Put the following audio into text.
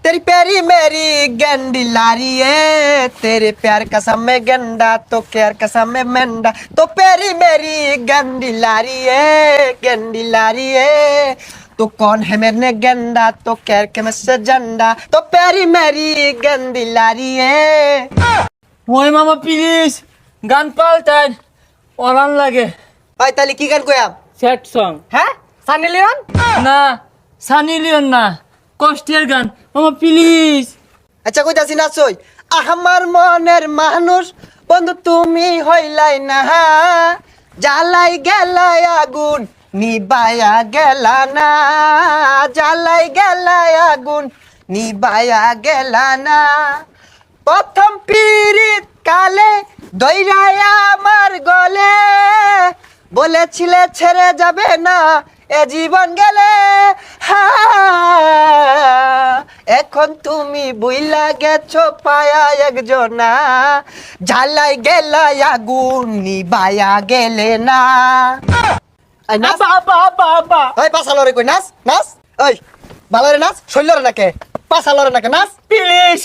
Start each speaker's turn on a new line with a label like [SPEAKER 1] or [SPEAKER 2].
[SPEAKER 1] तेरी प्यारी मेरी गंडी लारी है, तेरे प्यार कसम में गंडा तो प्यार कसम में मेंढा, तो प्यारी मेरी गंडी लारी है, गंडी लारी है, तो कौन है मेरे गंडा तो कैर के मुझसे झंडा, तो प्यारी मेरी गंदी लारी है।
[SPEAKER 2] ওই মামা প্লিজ গান পাল্টান অরান লাগে।
[SPEAKER 1] ওই তাহলে কি গান কইয়াম?
[SPEAKER 2] Sad song.
[SPEAKER 1] হ্যাঁ, সানি লিওন?
[SPEAKER 2] না সানি লিওন না, কষ্টের গান মামা প্লিজ।
[SPEAKER 1] আচ্ছা কইতাছি নাচই। আমার মনের মানুষ বন্ধু তুমি হইলাই না, জ্বালাই গেলাই আগুন নিবায়া গেলা না, জ্বালাই গেলাই আগুন নিবায়া গেলা না, প্রথম পিরিত কালে দইরাই আমার গলে, বলেছিলে ছেড়ে যাবে না এ জীবন গেলে, এখন তুমি বুইলা গেছো পায়া একজনা, জ্বালাই গেলাই আগুন নিবায়া গেলে না। এই নাচ,
[SPEAKER 2] আব্বা আব্বা আব্বা
[SPEAKER 1] ওই পাছালরে কই নাচ নাচ, ওই ভালোরে নাচ, শৈলরে নাকে পাছালরে নাকে নাচ।
[SPEAKER 2] প্লিজ